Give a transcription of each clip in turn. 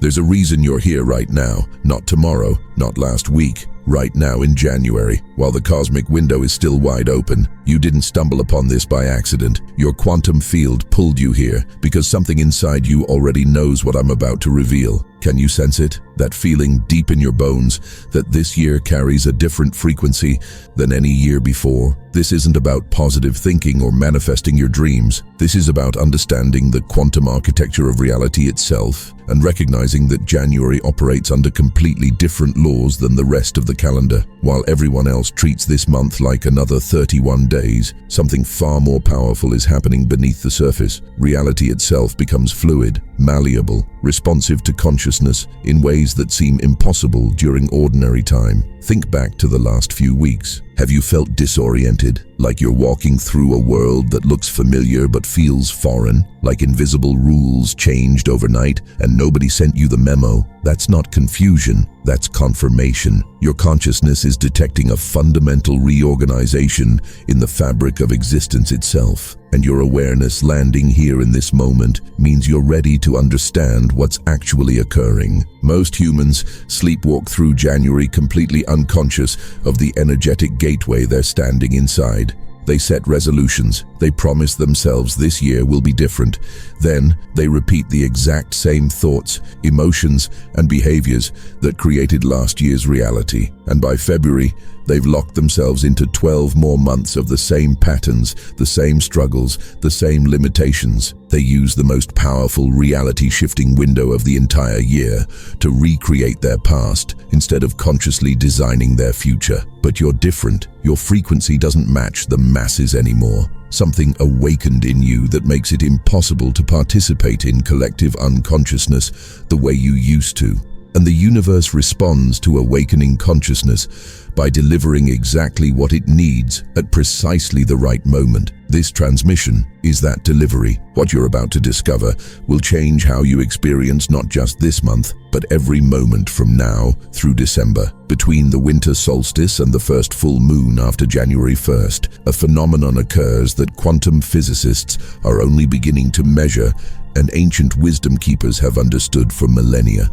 There's a reason you're here right now, not tomorrow, not last week. Right now in January, while the cosmic window is still wide open. You didn't stumble upon this by accident. Your quantum field pulled you here because something inside you already knows what I'm about to reveal. Can you sense it? That feeling deep in your bones that this year carries a different frequency than any year before? This isn't about positive thinking or manifesting your dreams. This is about understanding the quantum architecture of reality itself and recognizing that January operates under completely different laws than the rest of the calendar. While everyone else treats this month like another 31 days, something far more powerful is happening beneath the surface. Reality itself becomes fluid, malleable, responsive to consciousness in ways that seem impossible during ordinary time. Think back to the last few weeks. Have you felt disoriented, like you're walking through a world that looks familiar but feels foreign, like invisible rules changed overnight and nobody sent you the memo? That's not confusion, that's confirmation. Your consciousness is detecting a fundamental reorganization in the fabric of existence itself, and your awareness landing here in this moment means you're ready to understand what's actually occurring. Most humans sleepwalk through January completely unconscious of the energetic gateway they're standing inside. They set resolutions. They promise themselves this year will be different. Then they repeat the exact same thoughts, emotions, and behaviors that created last year's reality. And by February, they've locked themselves into 12 more months of the same patterns, the same struggles, the same limitations. They use the most powerful reality-shifting window of the entire year to recreate their past instead of consciously designing their future. But you're different. Your frequency doesn't match the masses anymore. Something awakened in you that makes it impossible to participate in collective unconsciousness the way you used to. And the universe responds to awakening consciousness by delivering exactly what it needs at precisely the right moment. This transmission is that delivery. What you're about to discover will change how you experience not just this month, but every moment from now through December. Between the winter solstice and the first full moon after January 1st, a phenomenon occurs that quantum physicists are only beginning to measure and ancient wisdom keepers have understood for millennia.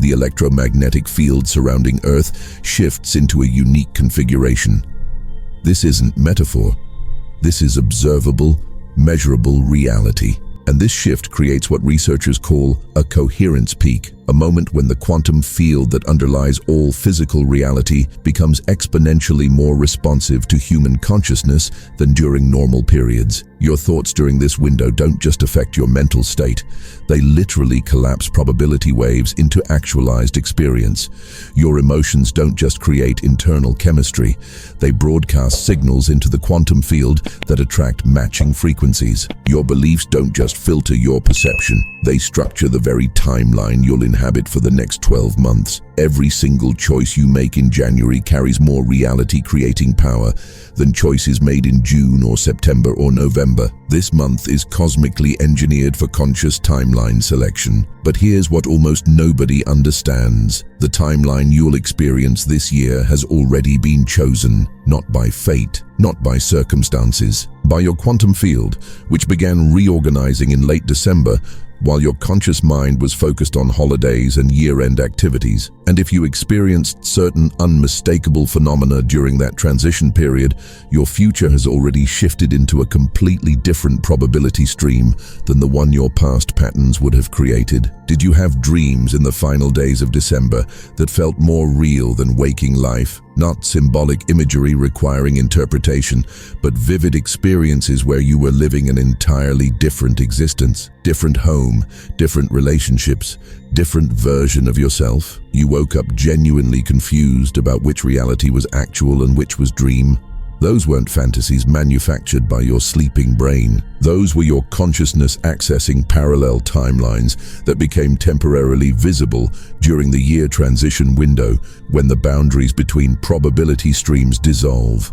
The electromagnetic field surrounding Earth shifts into a unique configuration. This isn't metaphor. This is observable, measurable reality. And this shift creates what researchers call a coherence peak, a moment when the quantum field that underlies all physical reality becomes exponentially more responsive to human consciousness than during normal periods. Your thoughts during this window don't just affect your mental state, they literally collapse probability waves into actualized experience. Your emotions don't just create internal chemistry, they broadcast signals into the quantum field that attract matching frequencies. Your beliefs don't just filter your perception, they structure the very timeline you'll inhabit for the next 12 months. Every single choice you make in January carries more reality-creating power than choices made in June or September or November. This month is cosmically engineered for conscious timeline selection. But here's what almost nobody understands. The timeline you'll experience this year has already been chosen, not by fate, not by circumstances, by your quantum field, which began reorganizing in late December, while your conscious mind was focused on holidays and year-end activities. And if you experienced certain unmistakable phenomena during that transition period, your future has already shifted into a completely different probability stream than the one your past patterns would have created. Did you have dreams in the final days of December that felt more real than waking life? Not symbolic imagery requiring interpretation, but vivid experiences where you were living an entirely different existence, different home, different relationships, different version of yourself. You woke up genuinely confused about which reality was actual and which was dream. Those weren't fantasies manufactured by your sleeping brain. Those were your consciousness accessing parallel timelines that became temporarily visible during the year transition window when the boundaries between probability streams dissolve.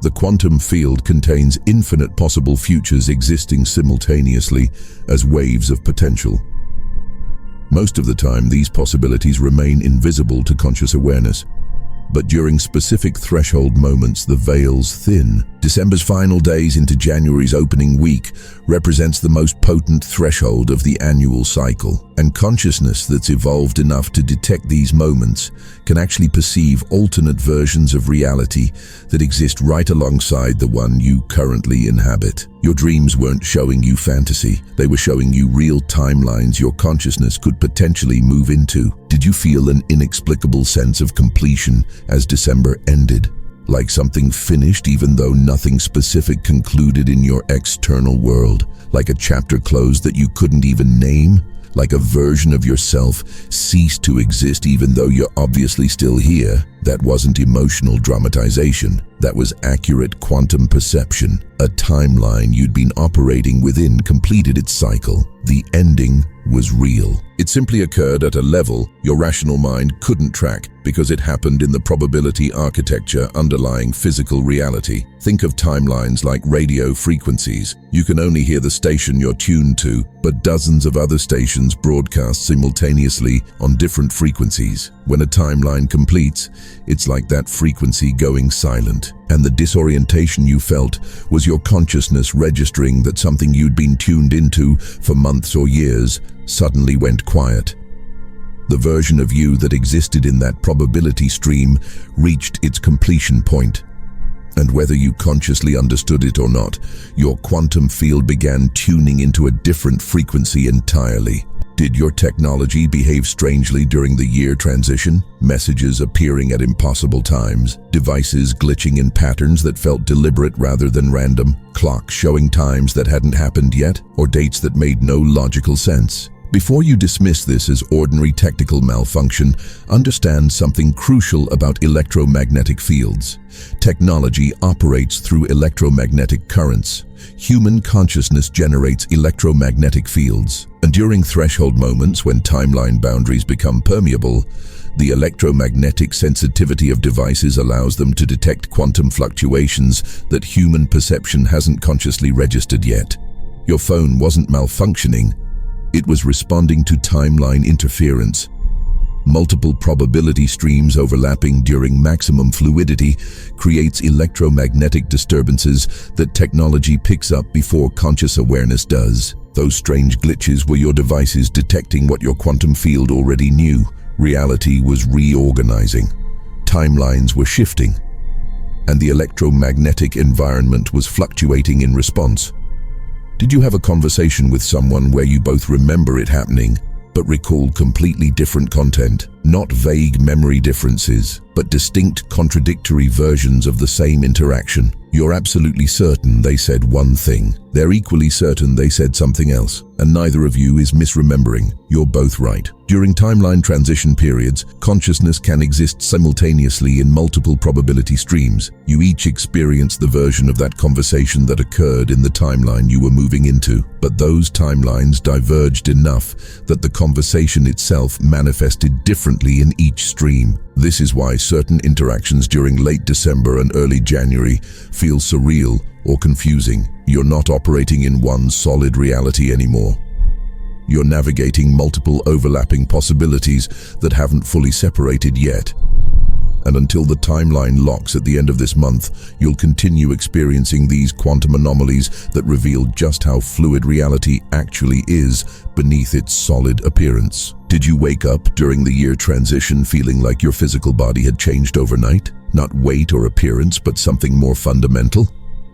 The quantum field contains infinite possible futures existing simultaneously as waves of potential. Most of the time, these possibilities remain invisible to conscious awareness. But during specific threshold moments, the veils thin. December's final days into January's opening week represents the most potent threshold of the annual cycle, and consciousness that's evolved enough to detect these moments can actually perceive alternate versions of reality that exist right alongside the one you currently inhabit. Your dreams weren't showing you fantasy, they were showing you real timelines your consciousness could potentially move into. Did you feel an inexplicable sense of completion as December ended? Like something finished even though nothing specific concluded in your external world? Like a chapter closed that you couldn't even name? Like a version of yourself ceased to exist even though you're obviously still here? That wasn't emotional dramatization. That was accurate quantum perception. A timeline you'd been operating within completed its cycle. The ending was real. It simply occurred at a level your rational mind couldn't track because it happened in the probability architecture underlying physical reality. Think of timelines like radio frequencies. You can only hear the station you're tuned to, but dozens of other stations broadcast simultaneously on different frequencies. When a timeline completes, it's like that frequency going silent, and the disorientation you felt was your consciousness registering that something you'd been tuned into for months or years suddenly went quiet. The version of you that existed in that probability stream reached its completion point. And whether you consciously understood it or not, your quantum field began tuning into a different frequency entirely. Did your technology behave strangely during the year transition? Messages appearing at impossible times, devices glitching in patterns that felt deliberate rather than random, clocks showing times that hadn't happened yet, or dates that made no logical sense? Before you dismiss this as ordinary technical malfunction, understand something crucial about electromagnetic fields. Technology operates through electromagnetic currents. Human consciousness generates electromagnetic fields, and during threshold moments when timeline boundaries become permeable, the electromagnetic sensitivity of devices allows them to detect quantum fluctuations that human perception hasn't consciously registered yet. Your phone wasn't malfunctioning, it was responding to timeline interference. Multiple probability streams overlapping during maximum fluidity creates electromagnetic disturbances that technology picks up before conscious awareness does. Those strange glitches were your devices detecting what your quantum field already knew. Reality was reorganizing. Timelines were shifting, and the electromagnetic environment was fluctuating in response. Did you have a conversation with someone where you both remember it happening, but recall completely different content? Not vague memory differences, but distinct contradictory versions of the same interaction. You're absolutely certain they said one thing. They're equally certain they said something else, and neither of you is misremembering. You're both right. During timeline transition periods, consciousness can exist simultaneously in multiple probability streams. You each experience the version of that conversation that occurred in the timeline you were moving into, but those timelines diverged enough that the conversation itself manifested differently in each stream. This is why certain interactions during late December and early January feel surreal or confusing. You're not operating in one solid reality anymore. You're navigating multiple overlapping possibilities that haven't fully separated yet. And until the timeline locks at the end of this month, you'll continue experiencing these quantum anomalies that reveal just how fluid reality actually is beneath its solid appearance. Did you wake up during the year transition feeling like your physical body had changed overnight? Not weight or appearance, but something more fundamental?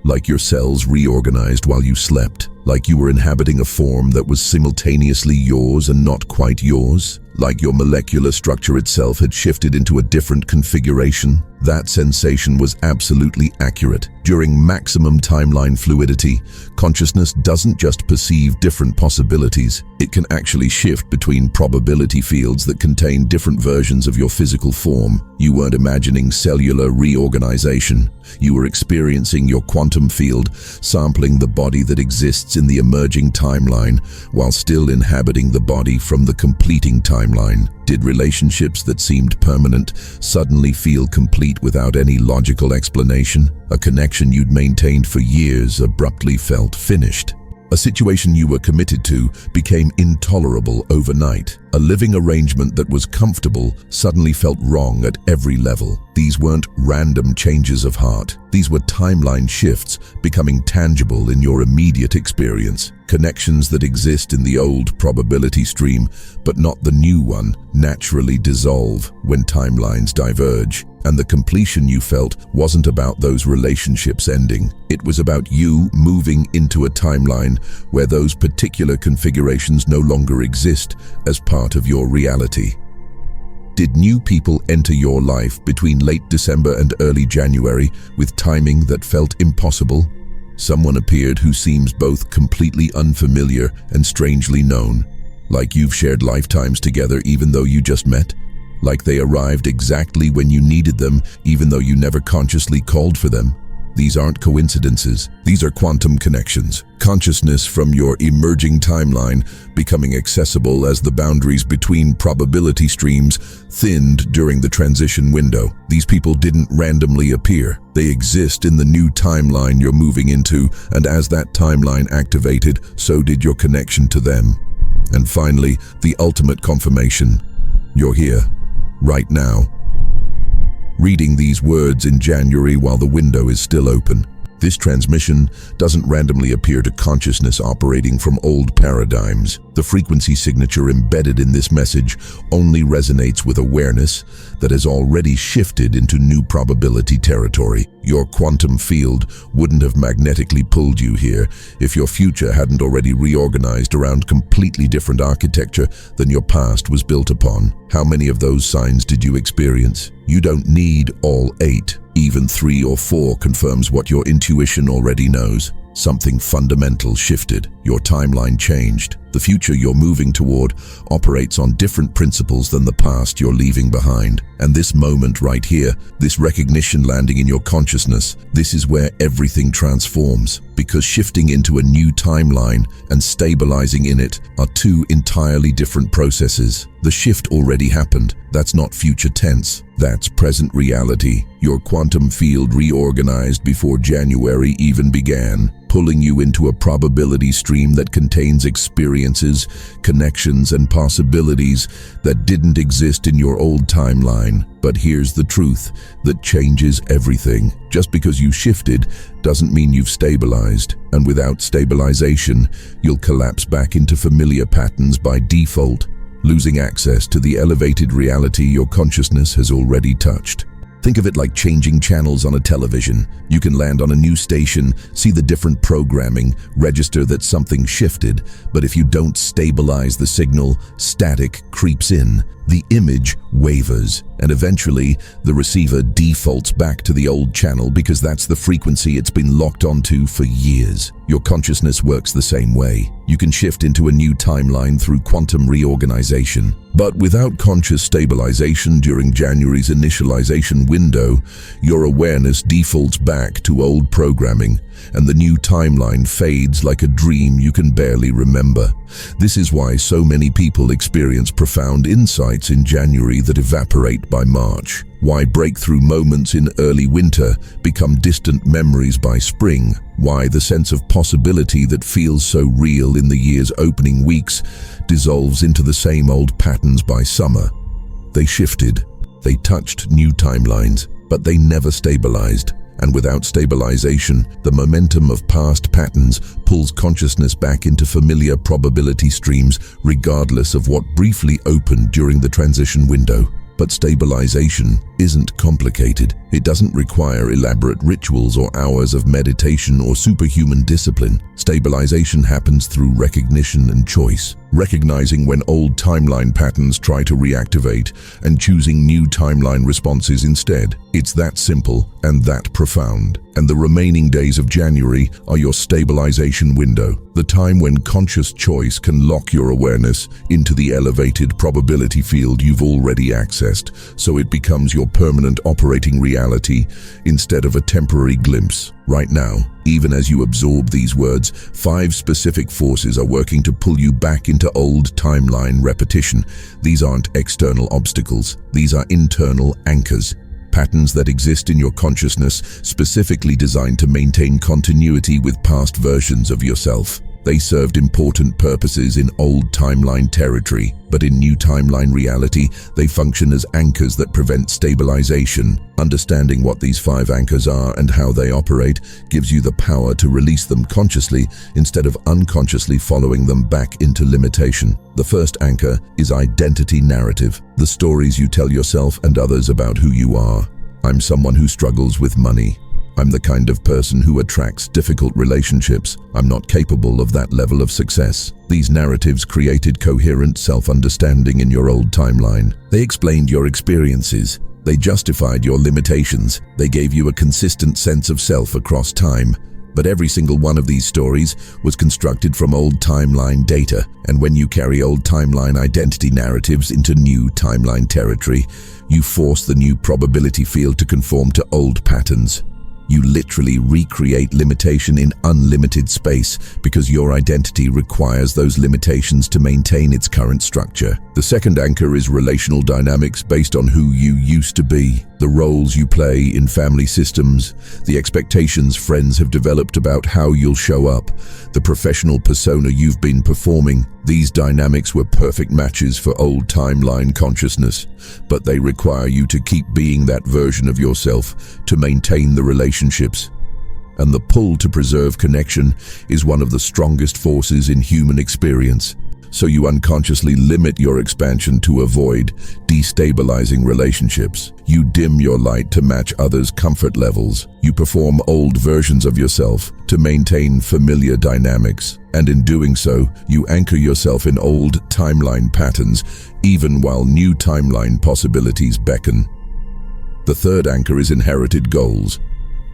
Like your cells reorganized while you slept? Like you were inhabiting a form that was simultaneously yours and not quite yours? Like your molecular structure itself had shifted into a different configuration? That sensation was absolutely accurate. During maximum timeline fluidity, consciousness doesn't just perceive different possibilities, it can actually shift between probability fields that contain different versions of your physical form. You weren't imagining cellular reorganization. You were experiencing your quantum field, sampling the body that exists in the emerging timeline, while still inhabiting the body from the completing timeline. Did relationships that seemed permanent suddenly feel complete without any logical explanation? A connection you'd maintained for years abruptly felt finished. A situation you were committed to became intolerable overnight. A living arrangement that was comfortable suddenly felt wrong at every level. These weren't random changes of heart. These were timeline shifts becoming tangible in your immediate experience. Connections that exist in the old probability stream, but not the new one, naturally dissolve when timelines diverge. And the completion you felt wasn't about those relationships ending. It was about you moving into a timeline where those particular configurations no longer exist as part of your reality. Did new people enter your life between late December and early January with timing that felt impossible? Someone appeared who seems both completely unfamiliar and strangely known, like you've shared lifetimes together even though you just met. Like they arrived exactly when you needed them, even though you never consciously called for them. These aren't coincidences. These are quantum connections. Consciousness from your emerging timeline becoming accessible as the boundaries between probability streams thinned during the transition window. These people didn't randomly appear. They exist in the new timeline you're moving into, and as that timeline activated, so did your connection to them. And finally, the ultimate confirmation. You're here. Right now. Reading these words in January while the window is still open. This transmission doesn't randomly appear to consciousness operating from old paradigms. The frequency signature embedded in this message only resonates with awareness that has already shifted into new probability territory. Your quantum field wouldn't have magnetically pulled you here if your future hadn't already reorganized around completely different architecture than your past was built upon. How many of those signs did you experience? You don't need all 8. Even 3 or 4 confirms what your intuition already knows. Something fundamental shifted. Your timeline changed. The future you're moving toward operates on different principles than the past you're leaving behind. And this moment right here, this recognition landing in your consciousness, this is where everything transforms. Because shifting into a new timeline and stabilizing in it are 2 entirely different processes. The shift already happened. That's not future tense. That's present reality. Your quantum field reorganized before January even began, pulling you into a probability stream that contains experiences, connections, and possibilities that didn't exist in your old timeline. But here's the truth that changes everything. Just because you shifted doesn't mean you've stabilized. And without stabilization, you'll collapse back into familiar patterns by default, losing access to the elevated reality your consciousness has already touched. Think of it like changing channels on a television. You can land on a new station, see the different programming, register that something shifted, but if you don't stabilize the signal, static creeps in. The image wavers, and eventually the receiver defaults back to the old channel because that's the frequency it's been locked onto for years. Your consciousness works the same way. You can shift into a new timeline through quantum reorganization. But without conscious stabilization during January's initialization window, your awareness defaults back to old programming, and the new timeline fades like a dream you can barely remember. This is why so many people experience profound insights in January that evaporate by March. Why breakthrough moments in early winter become distant memories by spring. Why the sense of possibility that feels so real in the year's opening weeks dissolves into the same old patterns by summer. They shifted. They touched new timelines, but they never stabilized. And without stabilization, the momentum of past patterns pulls consciousness back into familiar probability streams regardless of what briefly opened during the transition window. But stabilization isn't complicated. It doesn't require elaborate rituals or hours of meditation or superhuman discipline. Stabilization happens through recognition and choice. Recognizing when old timeline patterns try to reactivate and choosing new timeline responses instead. It's that simple and that profound. And the remaining days of January are your stabilization window, the time when conscious choice can lock your awareness into the elevated probability field you've already accessed, so it becomes your permanent operating reality instead of a temporary glimpse. Right now, even as you absorb these words, 5 specific forces are working to pull you back into old timeline repetition. These aren't external obstacles, these are internal anchors. Patterns that exist in your consciousness, specifically designed to maintain continuity with past versions of yourself. They served important purposes in old timeline territory, but in new timeline reality, they function as anchors that prevent stabilization. Understanding what these 5 anchors are and how they operate gives you the power to release them consciously instead of unconsciously following them back into limitation. The first anchor is identity narrative, the stories you tell yourself and others about who you are. I'm someone who struggles with money. I'm the kind of person who attracts difficult relationships. I'm not capable of that level of success. These narratives created coherent self-understanding in your old timeline. They explained your experiences. They justified your limitations. They gave you a consistent sense of self across time. But every single one of these stories was constructed from old timeline data. And when you carry old timeline identity narratives into new timeline territory, you force the new probability field to conform to old patterns. You literally recreate limitation in unlimited space because your identity requires those limitations to maintain its current structure. The second anchor is relational dynamics based on who you used to be, the roles you play in family systems, the expectations friends have developed about how you'll show up, the professional persona you've been performing. These dynamics were perfect matches for old timeline consciousness, but they require you to keep being that version of yourself to maintain the relationships. And the pull to preserve connection is one of the strongest forces in human experience. So you unconsciously limit your expansion to avoid destabilizing relationships. You dim your light to match others' comfort levels. You perform old versions of yourself to maintain familiar dynamics. And in doing so, you anchor yourself in old timeline patterns, even while new timeline possibilities beckon. The third anchor is inherited goals.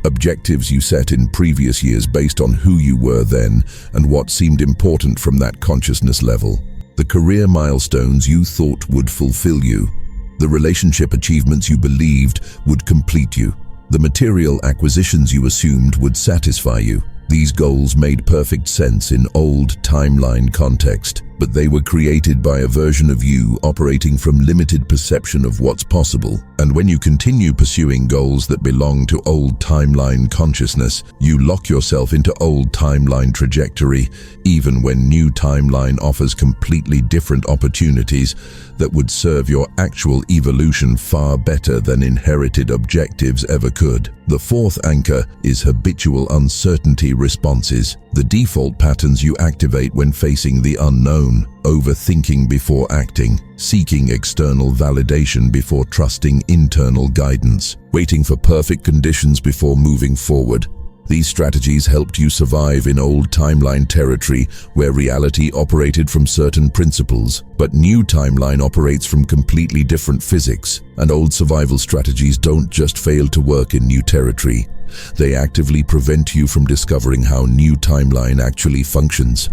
Objectives you set in previous years based on who you were then and what seemed important from that consciousness level. The career milestones you thought would fulfill you. The relationship achievements you believed would complete you. The material acquisitions you assumed would satisfy you. These goals made perfect sense in old timeline context, but they were created by a version of you operating from limited perception of what's possible. And when you continue pursuing goals that belong to old timeline consciousness, you lock yourself into old timeline trajectory, even when new timeline offers completely different opportunities that would serve your actual evolution far better than inherited objectives ever could. The fourth anchor is habitual uncertainty responses, the default patterns you activate when facing the unknown, overthinking before acting, seeking external validation before trusting internal guidance, waiting for perfect conditions before moving forward. These strategies helped you survive in old timeline territory where reality operated from certain principles, but new timeline operates from completely different physics, and old survival strategies don't just fail to work in new territory. They actively prevent you from discovering how new timeline actually functions.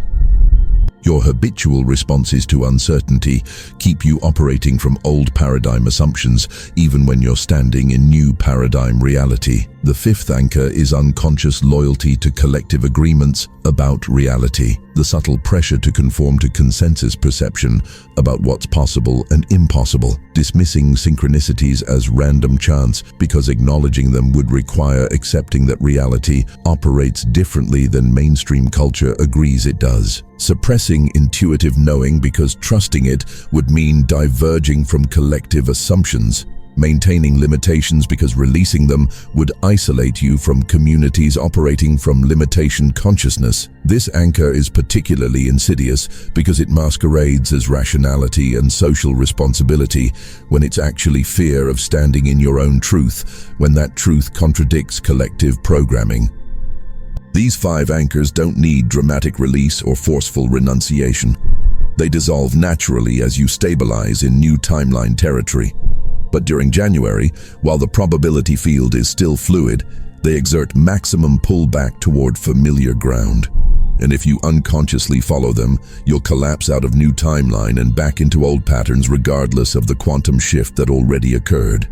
Your habitual responses to uncertainty keep you operating from old paradigm assumptions, even when you're standing in new paradigm reality. The fifth anchor is unconscious loyalty to collective agreements about reality, the subtle pressure to conform to consensus perception about what's possible and impossible, dismissing synchronicities as random chance because acknowledging them would require accepting that reality operates differently than mainstream culture agrees it does. Suppressing intuitive knowing because trusting it would mean diverging from collective assumptions. Maintaining limitations because releasing them would isolate you from communities operating from limitation consciousness. This anchor is particularly insidious because it masquerades as rationality and social responsibility when it's actually fear of standing in your own truth, when that truth contradicts collective programming. These 5 anchors don't need dramatic release or forceful renunciation. They dissolve naturally as you stabilize in new timeline territory. But during January, while the probability field is still fluid, they exert maximum pullback toward familiar ground. And if you unconsciously follow them, you'll collapse out of new timeline and back into old patterns regardless of the quantum shift that already occurred.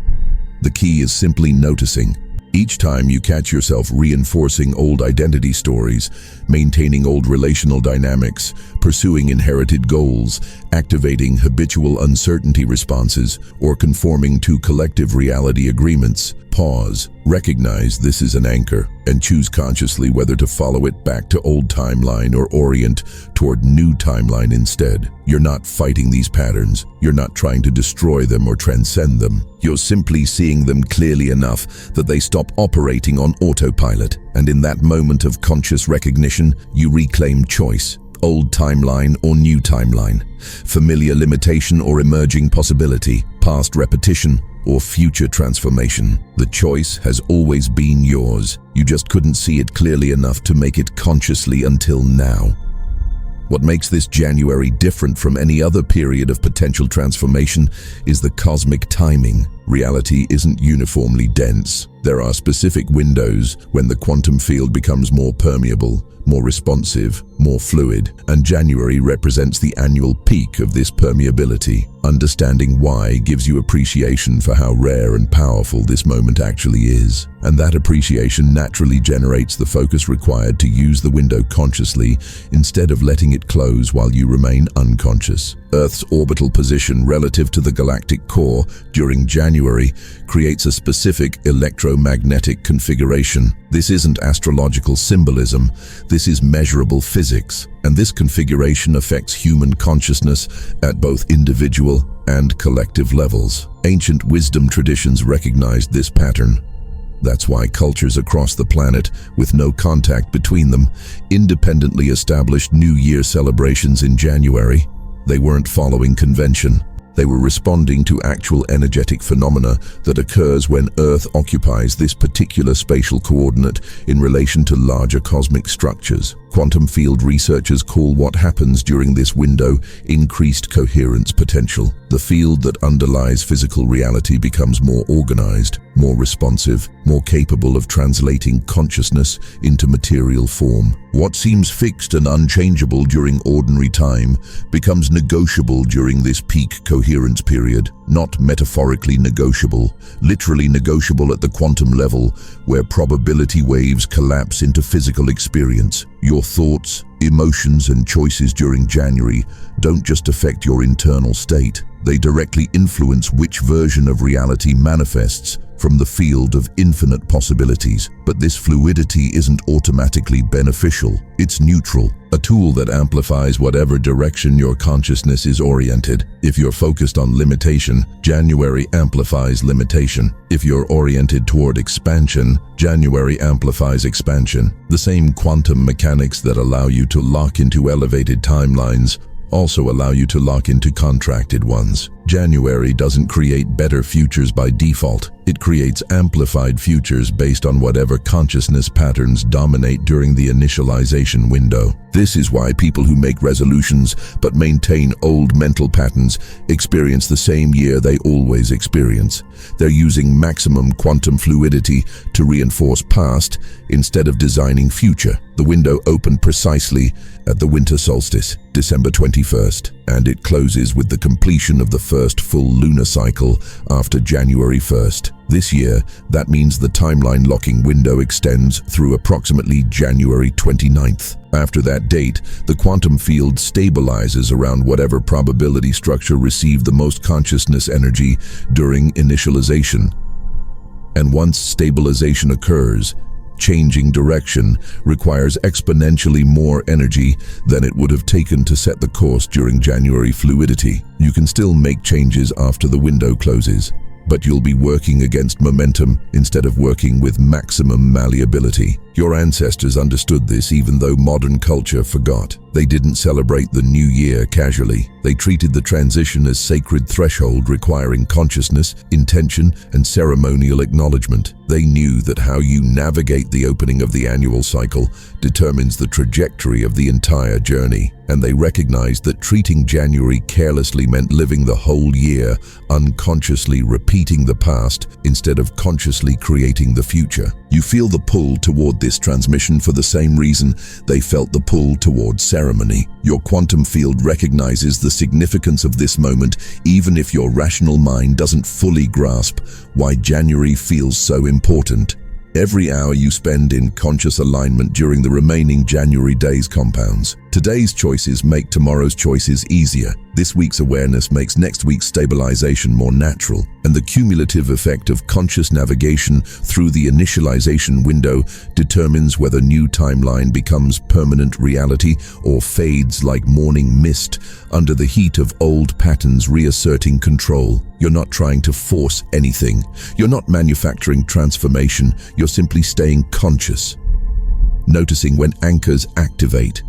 The key is simply noticing. Each time you catch yourself reinforcing old identity stories, maintaining old relational dynamics, pursuing inherited goals, activating habitual uncertainty responses, or conforming to collective reality agreements, Pause, recognize this is an anchor, and choose consciously whether to follow it back to old timeline or orient toward new timeline instead. You're not fighting these patterns. You're not trying to destroy them or transcend them. You're simply seeing them clearly enough that they stop operating on autopilot. And in that moment of conscious recognition, you reclaim choice. Old timeline or new timeline, familiar limitation or emerging possibility, past repetition or future transformation. The choice has always been yours. You just couldn't see it clearly enough to make it consciously until now. What makes this January different from any other period of potential transformation is the cosmic timing. Reality isn't uniformly dense. There are specific windows when the quantum field becomes more permeable, more responsive, more fluid, and January represents the annual peak of this permeability. Understanding why gives you appreciation for how rare and powerful this moment actually is. And that appreciation naturally generates the focus required to use the window consciously instead of letting it close while you remain unconscious. Earth's orbital position relative to the galactic core during January creates a specific electromagnetic configuration. This isn't astrological symbolism, this is measurable physics, and this configuration affects human consciousness at both individual and collective levels. Ancient wisdom traditions recognized this pattern. That's why cultures across the planet, with no contact between them, independently established New Year celebrations in January. They weren't following convention. They were responding to actual energetic phenomena that occurs when Earth occupies this particular spatial coordinate in relation to larger cosmic structures. Quantum field researchers call what happens during this window increased coherence potential. The field that underlies physical reality becomes more organized, more responsive, more capable of translating consciousness into material form. What seems fixed and unchangeable during ordinary time becomes negotiable during this peak coherence period. Not metaphorically negotiable, literally negotiable at the quantum level, where probability waves collapse into physical experience. Your thoughts, emotions, and choices during January don't just affect your internal state. They directly influence which version of reality manifests from the field of infinite possibilities. But this fluidity isn't automatically beneficial. It's neutral, a tool that amplifies whatever direction your consciousness is oriented. If you're focused on limitation, January amplifies limitation. If you're oriented toward expansion, January amplifies expansion. The same quantum mechanics that allow you to lock into elevated timelines also allow you to lock into contracted ones. January doesn't create better futures by default. It creates amplified futures based on whatever consciousness patterns dominate during the initialization window. This is why people who make resolutions but maintain old mental patterns experience the same year they always experience. They're using maximum quantum fluidity to reinforce past instead of designing future. The window opened precisely at the winter solstice, December 21st, and it closes with the completion of the first full lunar cycle after January 1st. This year, that means the timeline locking window extends through approximately January 29th. After that date, the quantum field stabilizes around whatever probability structure received the most consciousness energy during initialization. And once stabilization occurs, changing direction requires exponentially more energy than it would have taken to set the course during January fluidity. You can still make changes after the window closes, but you'll be working against momentum instead of working with maximum malleability. Your ancestors understood this even though modern culture forgot. They didn't celebrate the new year casually. They treated the transition as sacred threshold requiring consciousness, intention, and ceremonial acknowledgement. They knew that how you navigate the opening of the annual cycle determines the trajectory of the entire journey. And they recognized that treating January carelessly meant living the whole year unconsciously repeating the past instead of consciously creating the future. You feel the pull toward this transmission for the same reason they felt the pull toward ceremony. Your quantum field recognizes the significance of this moment even if your rational mind doesn't fully grasp why January feels so important. Every hour you spend in conscious alignment during the remaining January days compounds. Today's choices make tomorrow's choices easier. This week's awareness makes next week's stabilization more natural, and the cumulative effect of conscious navigation through the initialization window determines whether new timeline becomes permanent reality or fades like morning mist under the heat of old patterns reasserting control. You're not trying to force anything. You're not manufacturing transformation. You're simply staying conscious, noticing when anchors activate,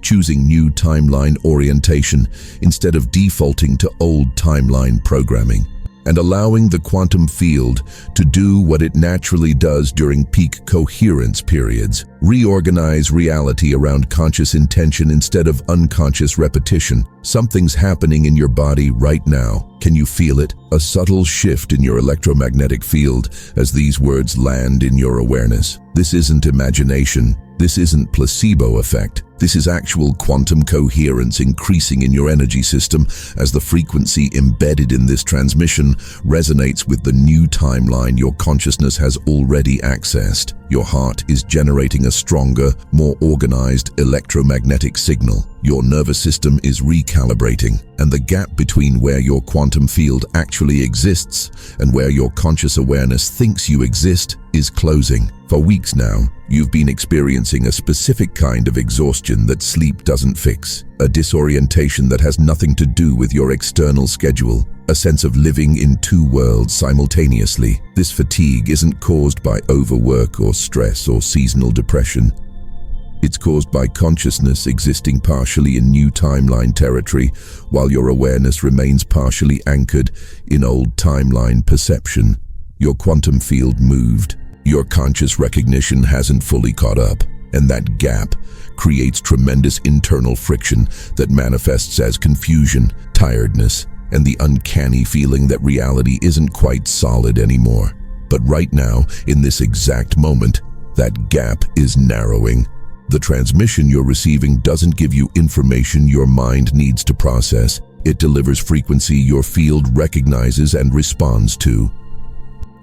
choosing new timeline orientation instead of defaulting to old timeline programming, and allowing the quantum field to do what it naturally does during peak coherence periods. Reorganize reality around conscious intention instead of unconscious repetition. Something's happening in your body right now. Can you feel it? A subtle shift in your electromagnetic field as these words land in your awareness. This isn't imagination. This isn't placebo effect. This is actual quantum coherence increasing in your energy system as the frequency embedded in this transmission resonates with the new timeline your consciousness has already accessed. Your heart is generating a stronger, more organized electromagnetic signal. Your nervous system is recalibrating, and the gap between where your quantum field actually exists and where your conscious awareness thinks you exist is closing. For weeks now, you've been experiencing a specific kind of exhaustion that sleep doesn't fix, a disorientation that has nothing to do with your external schedule, a sense of living in two worlds simultaneously. This fatigue isn't caused by overwork or stress or seasonal depression. It's caused by consciousness existing partially in new timeline territory, while your awareness remains partially anchored in old timeline perception. Your quantum field moved. Your conscious recognition hasn't fully caught up, and that gap creates tremendous internal friction that manifests as confusion, tiredness, and the uncanny feeling that reality isn't quite solid anymore. But right now, in this exact moment, that gap is narrowing. The transmission you're receiving doesn't give you information your mind needs to process. It delivers frequency your field recognizes and responds to.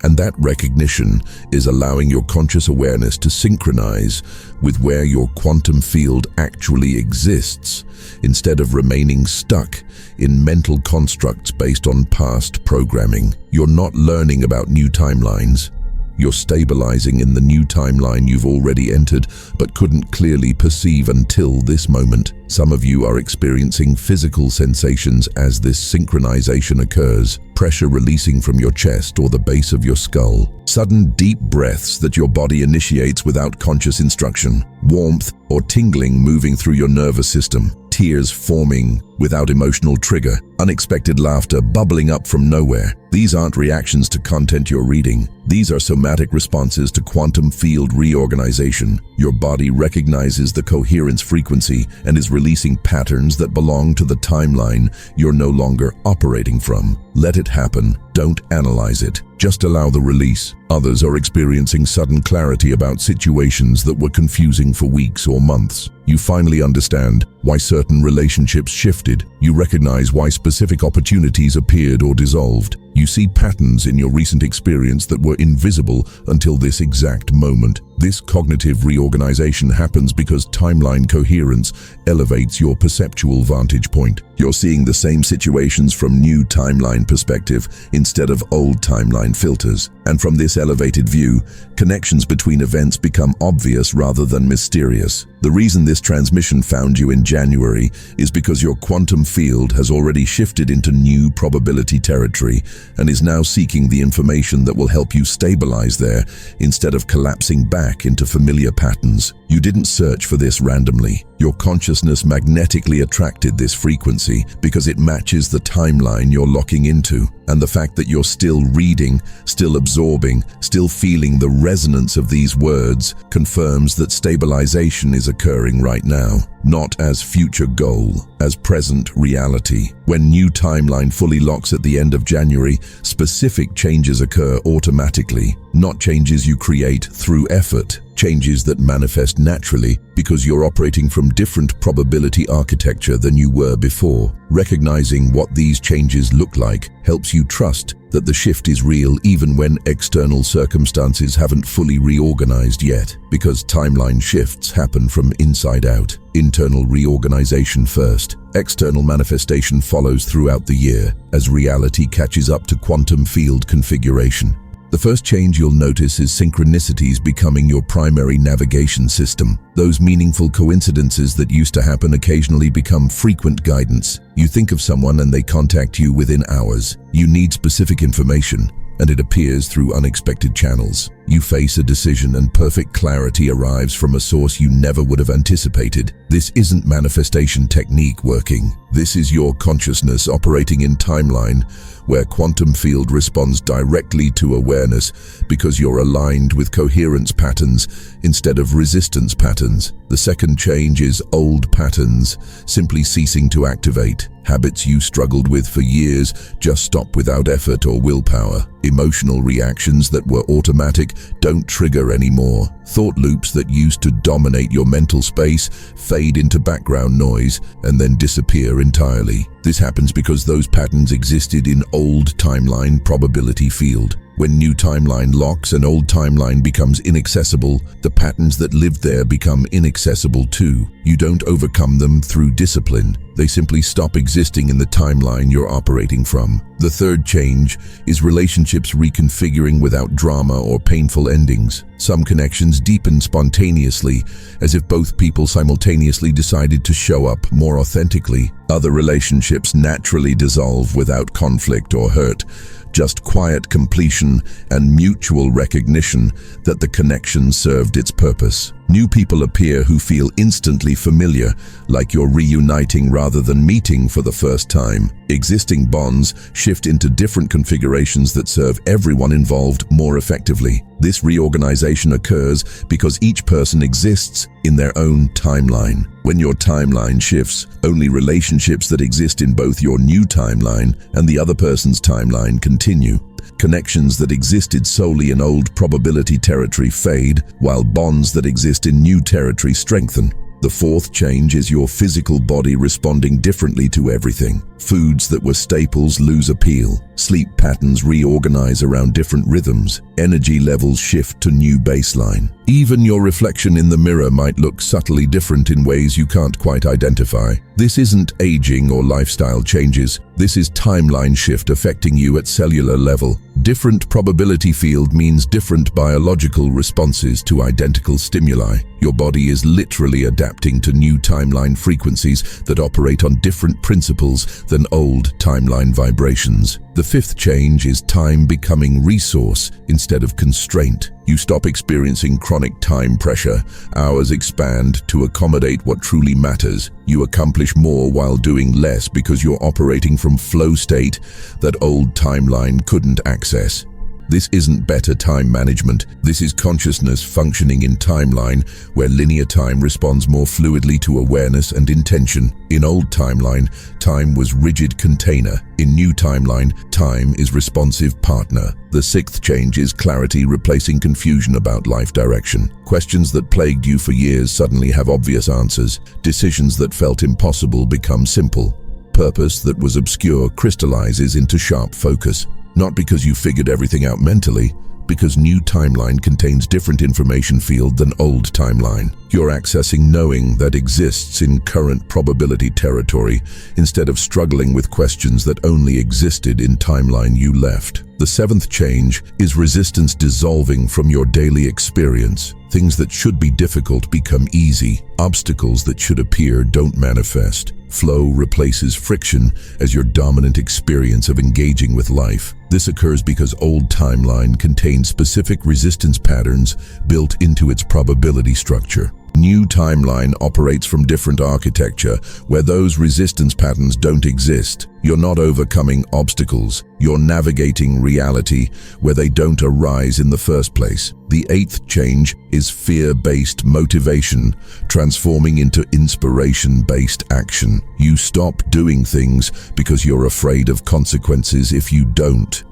And that recognition is allowing your conscious awareness to synchronize with where your quantum field actually exists, instead of remaining stuck in mental constructs based on past programming. You're not learning about new timelines. You're stabilizing in the new timeline you've already entered but couldn't clearly perceive until this moment. Some of you are experiencing physical sensations as this synchronization occurs, pressure releasing from your chest or the base of your skull, sudden deep breaths that your body initiates without conscious instruction, warmth or tingling moving through your nervous system, tears forming without emotional trigger, unexpected laughter bubbling up from nowhere. These aren't reactions to content you're reading. These are somatic responses to quantum field reorganization. Your body recognizes the coherence frequency and is releasing patterns that belong to the timeline you're no longer operating from. Let it happen. Don't analyze it. Just allow the release. Others are experiencing sudden clarity about situations that were confusing for weeks or months. You finally understand why certain relationships shifted. You recognize why specific opportunities appeared or dissolved. You see patterns in your recent experience that were invisible until this exact moment. This cognitive reorganization happens because timeline coherence elevates your perceptual vantage point. You're seeing the same situations from new timeline perspective instead of old timeline filters. And from this elevated view, connections between events become obvious rather than mysterious. The reason this transmission found you in January is because your quantum field has already shifted into new probability territory and is now seeking the information that will help you stabilize there instead of collapsing back into familiar patterns. You didn't search for this randomly. Your consciousness magnetically attracted this frequency because it matches the timeline you're locking into. And the fact that you're still reading, still absorbing, still feeling the resonance of these words confirms that stabilization is occurring right now, not as future goal, as present reality. When new timeline fully locks at the end of January, specific changes occur automatically, not changes you create through effort. changes that manifest naturally because you're operating from different probability architecture than you were before. Recognizing what these changes look like helps you trust that the shift is real even when external circumstances haven't fully reorganized yet, because timeline shifts happen from inside out. Internal reorganization first. External manifestation follows throughout the year as reality catches up to quantum field configuration. The first change you'll notice is synchronicities becoming your primary navigation system. Those meaningful coincidences that used to happen occasionally become frequent guidance. You think of someone and they contact you within hours. You need specific information, and it appears through unexpected channels. You face a decision and perfect clarity arrives from a source you never would have anticipated. This isn't manifestation technique working. This is your consciousness operating in timeline, where quantum field responds directly to awareness because you're aligned with coherence patterns instead of resistance patterns. The second change is old patterns simply ceasing to activate. Habits you struggled with for years just stop without effort or willpower. Emotional reactions that were automatic don't trigger anymore. Thought loops that used to dominate your mental space fade into background noise and then disappear entirely. This happens because those patterns existed in old timeline probability field. When new timeline locks and old timeline becomes inaccessible, the patterns that lived there become inaccessible too. You don't overcome them through discipline. They simply stop existing in the timeline you're operating from. The third change is relationships reconfiguring without drama or painful endings. Some connections deepen spontaneously, as if both people simultaneously decided to show up more authentically. Other relationships naturally dissolve without conflict or hurt. Just quiet completion and mutual recognition that the connection served its purpose. New people appear who feel instantly familiar, like you're reuniting rather than meeting for the first time. Existing bonds shift into different configurations that serve everyone involved more effectively. This reorganization occurs because each person exists in their own timeline. When your timeline shifts, only relationships that exist in both your new timeline and the other person's timeline continue. Connections that existed solely in old probability territory fade, while bonds that exist in new territory strengthen. The fourth change is your physical body responding differently to everything. Foods that were staples lose appeal. Sleep patterns reorganize around different rhythms. Energy levels shift to new baseline. Even your reflection in the mirror might look subtly different in ways you can't quite identify. This isn't aging or lifestyle changes. This is timeline shift affecting you at cellular level. Different probability field means different biological responses to identical stimuli. Your body is literally adapting to new timeline frequencies that operate on different principles than old timeline vibrations. The fifth change is time becoming resource instead of constraint. You stop experiencing chronic time pressure. Hours expand to accommodate what truly matters. You accomplish more while doing less because you're operating from flow state that old timeline couldn't access. This isn't better time management. This is consciousness functioning in timeline where linear time responds more fluidly to awareness and intention. In old timeline, time was rigid container. In new timeline, time is responsive partner. The sixth change is clarity replacing confusion about life direction. Questions that plagued you for years suddenly have obvious answers. Decisions that felt impossible become simple. Purpose that was obscure crystallizes into sharp focus. Not because you figured everything out mentally, because new timeline contains different information field than old timeline. You're accessing knowing that exists in current probability territory instead of struggling with questions that only existed in timeline you left. The seventh change is resistance dissolving from your daily experience. Things that should be difficult become easy. Obstacles that should appear don't manifest. Flow replaces friction as your dominant experience of engaging with life. This occurs because old timeline contains specific resistance patterns built into its probability structure. New timeline operates from different architecture where those resistance patterns don't exist. You're not overcoming obstacles. You're navigating reality where they don't arise in the first place. The eighth change is fear-based motivation, transforming into inspiration-based action. You stop doing things because you're afraid of consequences if you don't.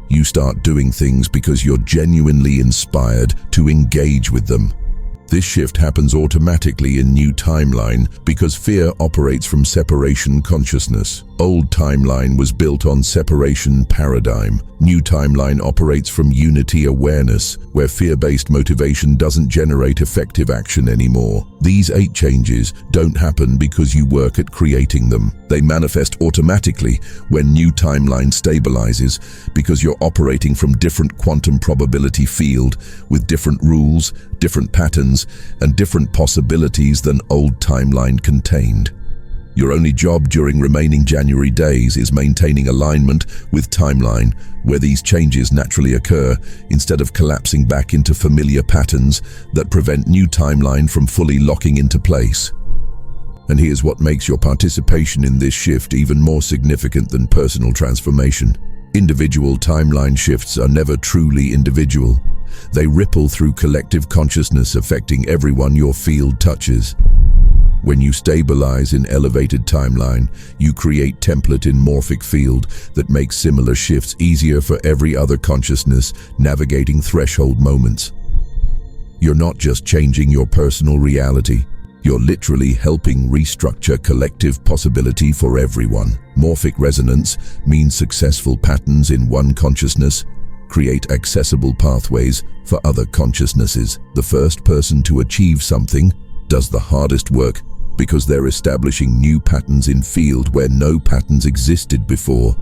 You start doing things because you're genuinely inspired to engage with them. This shift happens automatically in new timeline because fear operates from separation consciousness. Old timeline was built on separation paradigm. New timeline operates from unity awareness, where fear-based motivation doesn't generate effective action anymore. These 8 changes don't happen because you work at creating them. They manifest automatically when new timeline stabilizes because you're operating from different quantum probability field with different rules, different patterns, and different possibilities than old timeline contained. Your only job during remaining January days is maintaining alignment with timeline, where these changes naturally occur, instead of collapsing back into familiar patterns that prevent new timeline from fully locking into place. And here's what makes your participation in this shift even more significant than personal transformation. Individual timeline shifts are never truly individual. They ripple through collective consciousness, affecting everyone your field touches. When you stabilize in elevated timeline, you create template in morphic field that makes similar shifts easier for every other consciousness navigating threshold moments. You're not just changing your personal reality, you're literally helping restructure collective possibility for everyone. Morphic resonance means successful patterns in one consciousness create accessible pathways for other consciousnesses. The first person to achieve something does the hardest work because they're establishing new patterns in field where no patterns existed before.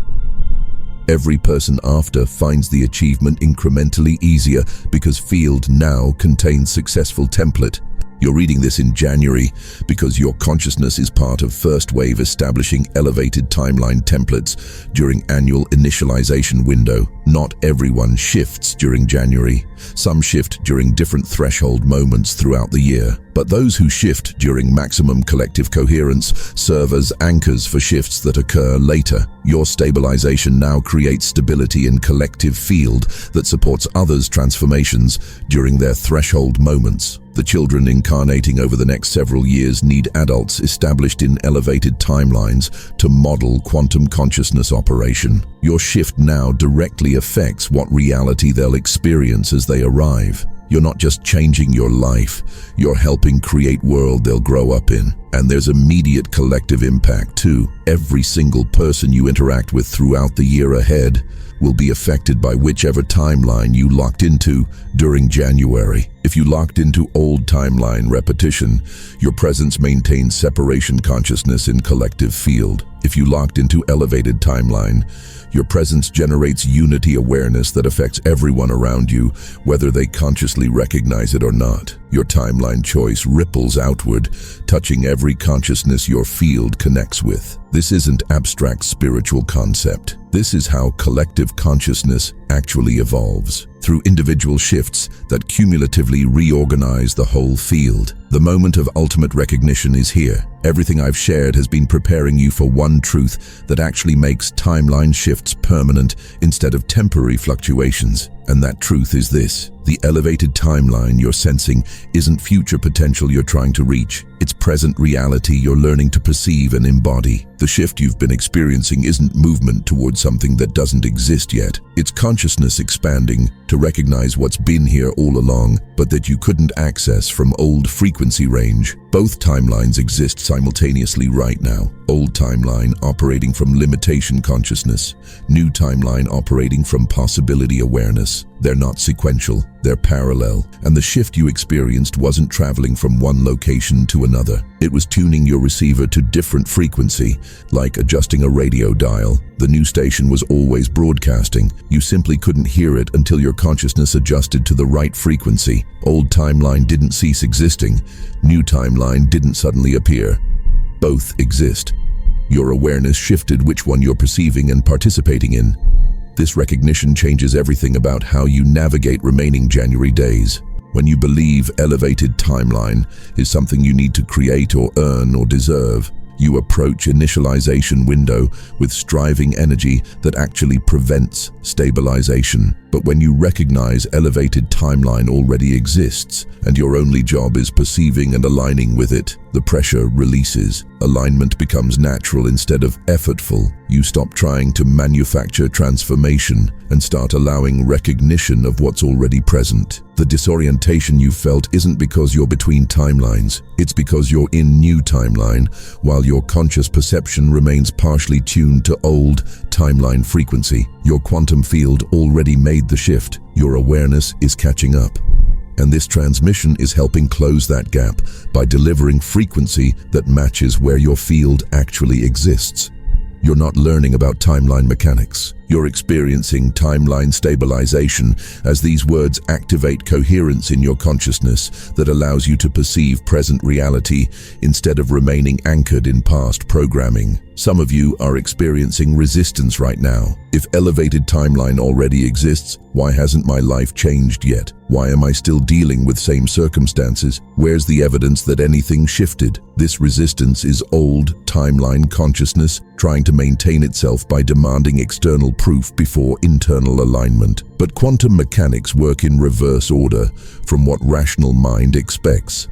Every person after finds the achievement incrementally easier because field now contains successful template. You're reading this in January because your consciousness is part of first wave establishing elevated timeline templates during annual initialization window. Not everyone shifts during January. Some shift during different threshold moments throughout the year. But those who shift during maximum collective coherence serve as anchors for shifts that occur later. Your stabilization now creates stability in collective field that supports others' transformations during their threshold moments. The children incarnating over the next several years need adults established in elevated timelines to model quantum consciousness operation. Your shift now directly affects what reality they'll experience as they arrive. You're not just changing your life, you're helping create world they'll grow up in. And there's immediate collective impact too. Every single person you interact with throughout the year ahead will be affected by whichever timeline you locked into during January. If you locked into old timeline repetition, your presence maintains separation consciousness in collective field. If you locked into elevated timeline, your presence generates unity awareness that affects everyone around you, whether they consciously recognize it or not. Your timeline choice ripples outward, touching every consciousness your field connects with. This isn't abstract spiritual concept. This is how collective consciousness actually evolves, through individual shifts that cumulatively reorganize the whole field. The moment of ultimate recognition is here. Everything I've shared has been preparing you for one truth that actually makes timeline shifts permanent instead of temporary fluctuations. And that truth is this: the elevated timeline you're sensing isn't future potential you're trying to reach. It's present reality you're learning to perceive and embody. The shift you've been experiencing isn't movement towards something that doesn't exist yet. It's consciousness expanding to recognize what's been here all along, but that you couldn't access from old frequency range. Both timelines exist simultaneously right now. Old timeline operating from limitation consciousness, new timeline operating from possibility awareness. They're not sequential, they're parallel, and the shift you experienced wasn't traveling from one location to another. It was tuning your receiver to different frequency, like adjusting a radio dial. The new station was always broadcasting. You simply couldn't hear it until your consciousness adjusted to the right frequency. Old timeline didn't cease existing. New timeline didn't suddenly appear. Both exist. Your awareness shifted which one you're perceiving and participating in. This recognition changes everything about how you navigate remaining January days. When you believe elevated timeline is something you need to create or earn or deserve, you approach initialization window with striving energy that actually prevents stabilization. But when you recognize elevated timeline already exists, and your only job is perceiving and aligning with it, the pressure releases. Alignment becomes natural instead of effortful. You stop trying to manufacture transformation and start allowing recognition of what's already present. The disorientation you felt isn't because you're between timelines. It's because you're in new timeline, while your conscious perception remains partially tuned to old timeline frequency. Your quantum field already made the shift. Your awareness is catching up. And this transmission is helping close that gap by delivering frequency that matches where your field actually exists. You're not learning about timeline mechanics. You're experiencing timeline stabilization as these words activate coherence in your consciousness that allows you to perceive present reality instead of remaining anchored in past programming. Some of you are experiencing resistance right now. If elevated timeline already exists, why hasn't my life changed yet? Why am I still dealing with same circumstances? Where's the evidence that anything shifted? This resistance is old timeline consciousness trying to maintain itself by demanding external proof before internal alignment. But quantum mechanics work in reverse order from what rational mind expects.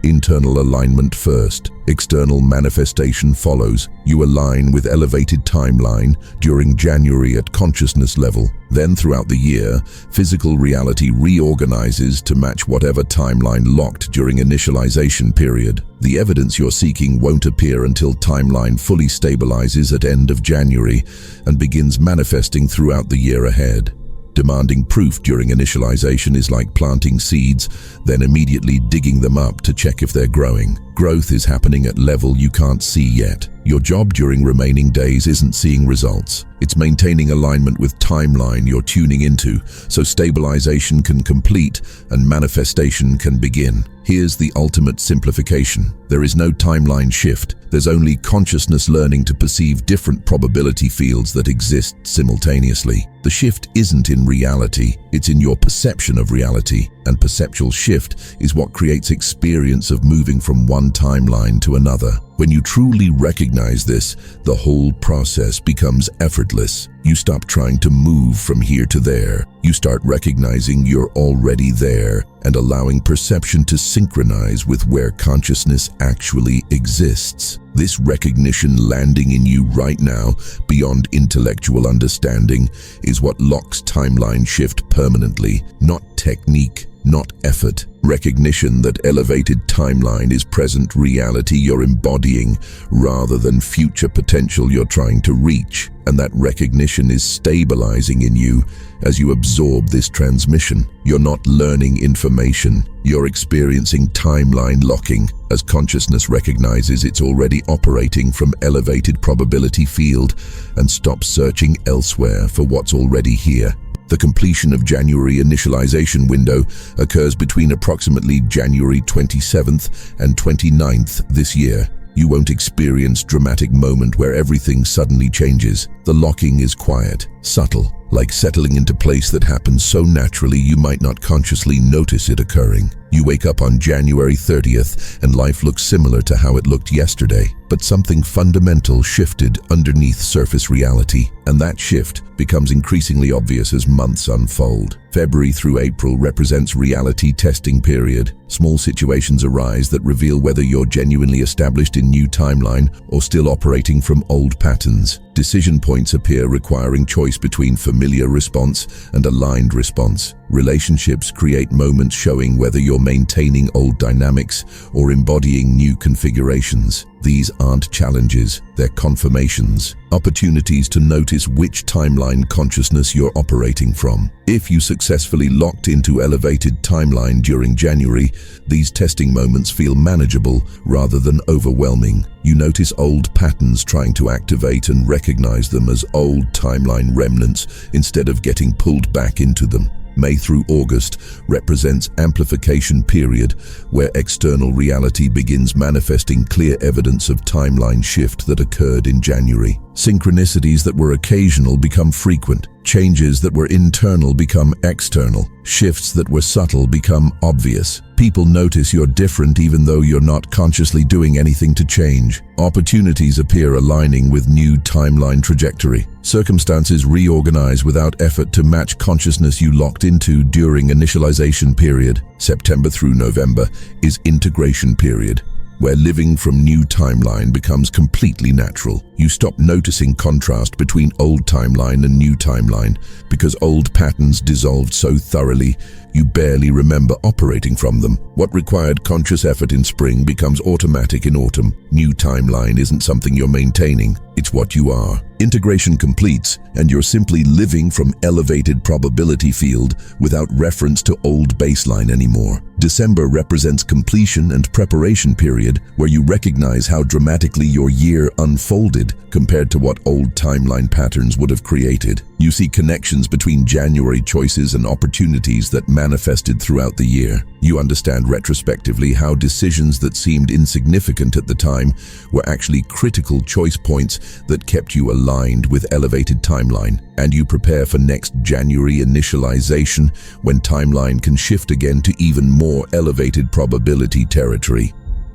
Internal alignment first, external manifestation follows. You align with elevated timeline during January at consciousness level. Then throughout the year, physical reality reorganizes to match whatever timeline locked during initialization period. The evidence you're seeking won't appear until timeline fully stabilizes at end of January and begins manifesting throughout the year ahead. Demanding proof during initialization is like planting seeds, then immediately digging them up to check if they're growing. Growth is happening at level you can't see yet. Your job during remaining days isn't seeing results. It's maintaining alignment with timeline you're tuning into, so stabilization can complete and manifestation can begin. Here's the ultimate simplification. There is no timeline shift. There's only consciousness learning to perceive different probability fields that exist simultaneously. The shift isn't in reality, it's in your perception of reality, and perceptual shift is what creates experience of moving from one timeline to another. When you truly recognize this, the whole process becomes effortless. You stop trying to move from here to there. You start recognizing you're already there and allowing perception to synchronize with where consciousness actually exists. This recognition landing in you right now, beyond intellectual understanding, is what locks timeline shift permanently, not technique, not effort. Recognition that elevated timeline is present reality you're embodying rather than future potential you're trying to reach. And that recognition is stabilizing in you as you absorb this transmission. You're not learning information, you're experiencing timeline locking as consciousness recognizes it's already operating from elevated probability field and stops searching elsewhere for what's already here. The completion of January initialization window occurs between approximately January 27th and 29th this year. You won't experience dramatic moment where everything suddenly changes. The locking is quiet, subtle, like settling into place that happens so naturally you might not consciously notice it occurring. You wake up on January 30th and life looks similar to how it looked yesterday, but something fundamental shifted underneath surface reality, and that shift becomes increasingly obvious as months unfold. February through April represents reality testing period. Small situations arise that reveal whether you're genuinely established in new timeline or still operating from old patterns. Decision points appear requiring choice between familiar response and aligned response. Relationships create moments showing whether you're maintaining old dynamics or embodying new configurations. These aren't challenges, they're confirmations. Opportunities to notice which timeline consciousness you're operating from. If you successfully locked into elevated timeline during January, these testing moments feel manageable rather than overwhelming. You notice old patterns trying to activate and recognize them as old timeline remnants instead of getting pulled back into them. May through August represents amplification period where external reality begins manifesting clear evidence of timeline shift that occurred in January. Synchronicities that were occasional become frequent. Changes that were internal become external. Shifts that were subtle become obvious. People notice you're different even though you're not consciously doing anything to change. Opportunities appear aligning with new timeline trajectory. Circumstances reorganize without effort to match consciousness you locked into during initialization period. September through November is integration period, where living from new timeline becomes completely natural. You stop noticing contrast between old timeline and new timeline because old patterns dissolved so thoroughly you barely remember operating from them. What required conscious effort in spring becomes automatic in autumn. New timeline isn't something you're maintaining, it's what you are. Integration completes, and you're simply living from elevated probability field without reference to old baseline anymore. December represents completion and preparation period, where you recognize how dramatically your year unfolded compared to what old timeline patterns would have created. You see connections between January choices and opportunities that manifested throughout the year. You understand retrospectively how decisions that seemed insignificant at the time were actually critical choice points that kept you aligned with elevated timeline. And you prepare for next January initialization, when timeline can shift again to even more elevated probability territory.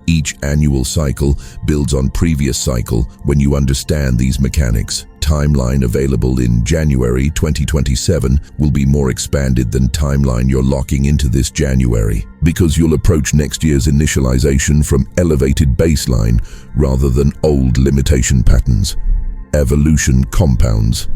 Each annual cycle builds on previous cycle when you understand these mechanics. Timeline available in January 2027 will be more expanded than timeline you're locking into this January, because you'll approach next year's initialization from elevated baseline rather than old limitation patterns. Evolution compounds.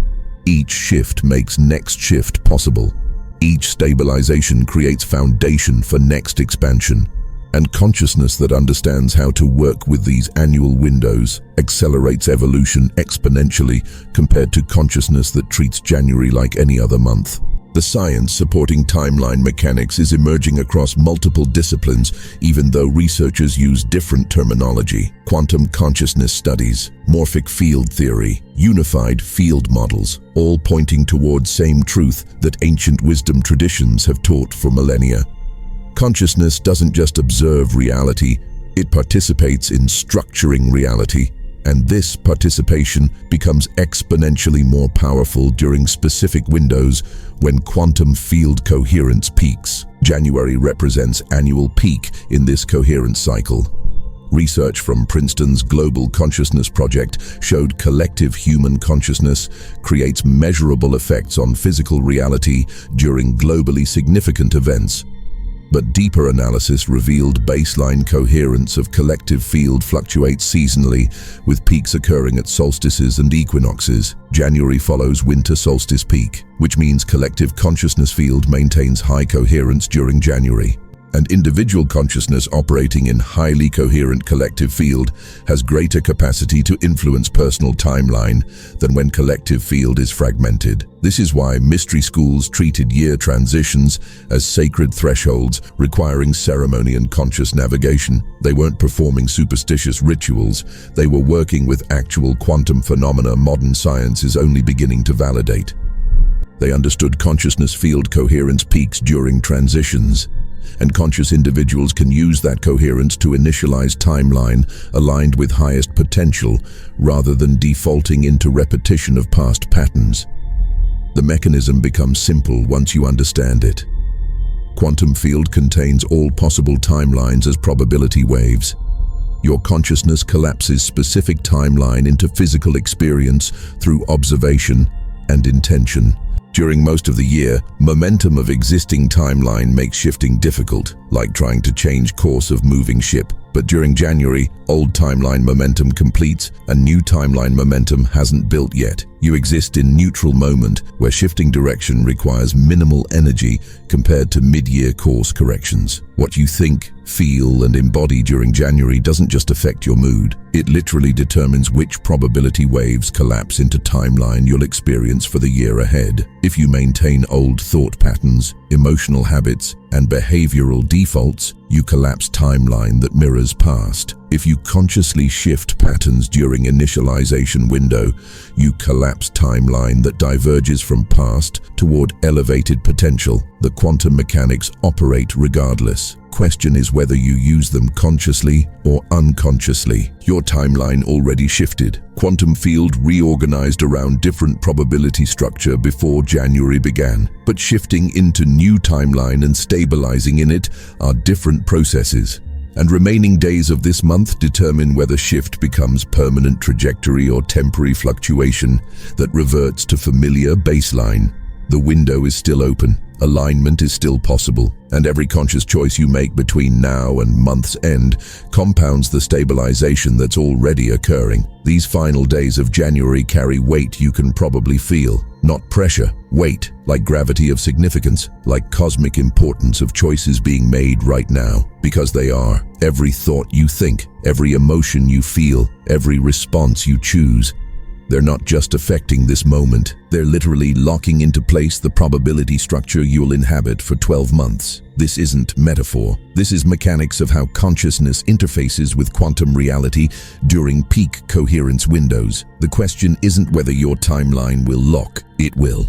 Each shift makes next shift possible. Each stabilization creates foundation for next expansion. And consciousness that understands how to work with these annual windows accelerates evolution exponentially compared to consciousness that treats January like any other month. The science supporting timeline mechanics is emerging across multiple disciplines, even though researchers use different terminology. Quantum consciousness studies, morphic field theory, unified field models, all pointing towards same truth that ancient wisdom traditions have taught for millennia. Consciousness doesn't just observe reality, it participates in structuring reality, and this participation becomes exponentially more powerful during specific windows when quantum field coherence peaks. January represents annual peak in this coherence cycle. Research from Princeton's Global Consciousness Project showed collective human consciousness creates measurable effects on physical reality during globally significant events. But deeper analysis revealed baseline coherence of collective field fluctuates seasonally, with peaks occurring at solstices and equinoxes. January follows winter solstice peak, which means collective consciousness field maintains high coherence during January. And individual consciousness operating in highly coherent collective field has greater capacity to influence personal timeline than when collective field is fragmented. This is why mystery schools treated year transitions as sacred thresholds requiring ceremony and conscious navigation. They weren't performing superstitious rituals, they were working with actual quantum phenomena modern science is only beginning to validate. They understood consciousness field coherence peaks during transitions, and conscious individuals can use that coherence to initialize timeline aligned with highest potential rather than defaulting into repetition of past patterns. The mechanism becomes simple once you understand it. Quantum field contains all possible timelines as probability waves. Your consciousness collapses specific timeline into physical experience through observation and intention. During most of the year, momentum of existing timeline makes shifting difficult, like trying to change course of moving ship. But during January, old timeline momentum completes and new timeline momentum hasn't built yet. You exist in neutral moment where shifting direction requires minimal energy compared to mid-year course corrections. What you think, feel, and embody during January doesn't just affect your mood. It literally determines which probability waves collapse into timeline you'll experience for the year ahead. If you maintain old thought patterns, emotional habits, and behavioral defaults, you collapse timeline that mirrors past. If you consciously shift patterns during initialization window, you collapse timeline that diverges from past toward elevated potential. The quantum mechanics operate regardless. Question is whether you use them consciously or unconsciously. Your timeline already shifted. Quantum field reorganized around different probability structure before January began. But shifting into new timeline and stabilizing in it are different processes. and remaining days of this month determine whether shift becomes permanent trajectory or temporary fluctuation that reverts to familiar baseline. The window is still open, alignment is still possible, and every conscious choice you make between now and month's end compounds the stabilization that's already occurring. These final days of January carry weight you can probably feel. Not pressure, weight, like gravity of significance, like cosmic importance of choices being made right now. Because they are. Every thought you think, every emotion you feel, every response you choose. They're not just affecting this moment, they're literally locking into place the probability structure you'll inhabit for 12 months. This isn't metaphor. This is mechanics of how consciousness interfaces with quantum reality during peak coherence windows. The question isn't whether your timeline will lock, it will.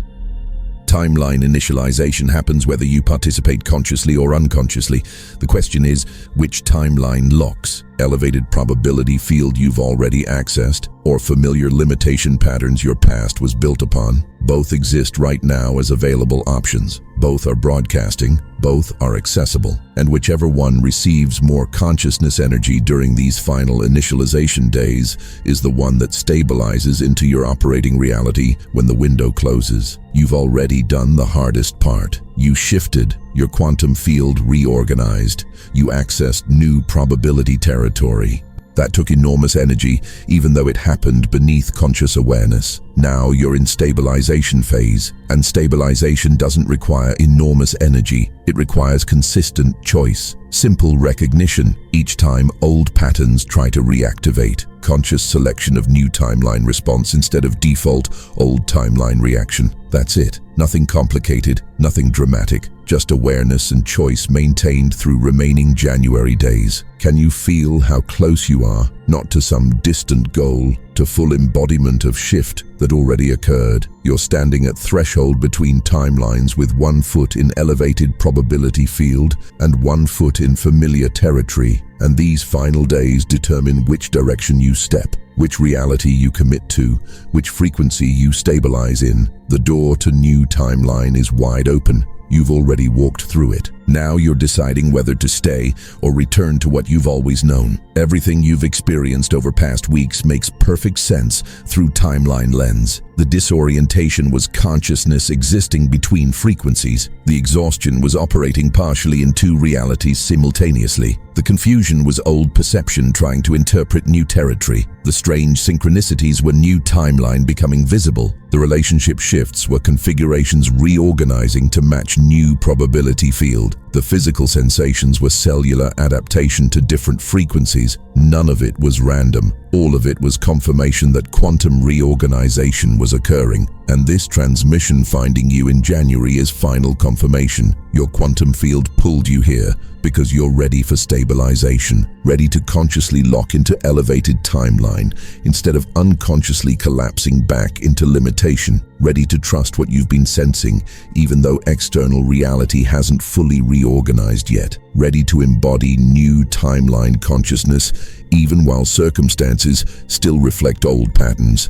Timeline initialization happens whether you participate consciously or unconsciously. The question is, which timeline locks? Elevated probability field you've already accessed, or familiar limitation patterns your past was built upon? Both exist right now as available options. Both are broadcasting, both are accessible, and whichever one receives more consciousness energy during these final initialization days is the one that stabilizes into your operating reality when the window closes. You've already done the hardest part. You shifted, your quantum field reorganized, you accessed new probability territory. That took enormous energy, even though it happened beneath conscious awareness. Now you're in stabilization phase, and stabilization doesn't require enormous energy. It requires consistent choice, simple recognition. Each time old patterns try to reactivate, conscious selection of new timeline response instead of default old timeline reaction. That's it. Nothing complicated, nothing dramatic, just awareness and choice maintained through remaining January days. Can you feel how close you are, not to some distant goal, to full embodiment of shift that already occurred? You're standing at threshold between timelines with 1 foot in elevated probability field and 1 foot in familiar territory, and these final days determine which direction you step, which reality you commit to, which frequency you stabilize in. The door to new timeline is wide open. You've already walked through it. Now you're deciding whether to stay or return to what you've always known. Everything you've experienced over past weeks makes perfect sense through timeline lens. The disorientation was consciousness existing between frequencies. The exhaustion was operating partially in 2 realities simultaneously. The confusion was old perception trying to interpret new territory. The strange synchronicities were new timeline becoming visible. The relationship shifts were configurations reorganizing to match new probability field. The physical sensations were cellular adaptation to different frequencies. None of it was random. All of it was confirmation that quantum reorganization was occurring. And this transmission finding you in January is final confirmation. Your quantum field pulled you here because you're ready for stabilization, ready to consciously lock into elevated timeline instead of unconsciously collapsing back into limitation, ready to trust what you've been sensing even though external reality hasn't fully reorganized yet, ready to embody new timeline consciousness even while circumstances still reflect old patterns.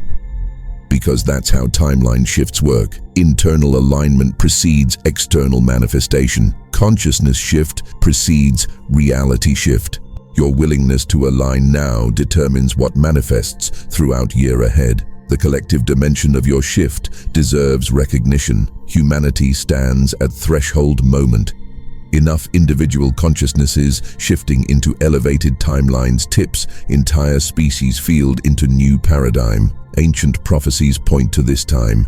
Because that's how timeline shifts work. Internal alignment precedes external manifestation. Consciousness shift precedes reality shift. Your willingness to align now determines what manifests throughout year ahead. The collective dimension of your shift deserves recognition. Humanity stands at threshold moment. Enough individual consciousnesses shifting into elevated timelines tips entire species field into new paradigm. Ancient prophecies point to this time.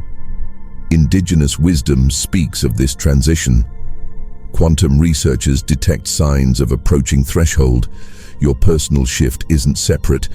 Indigenous wisdom speaks of this transition. Quantum researchers detect signs of approaching threshold. Your personal shift isn't separate,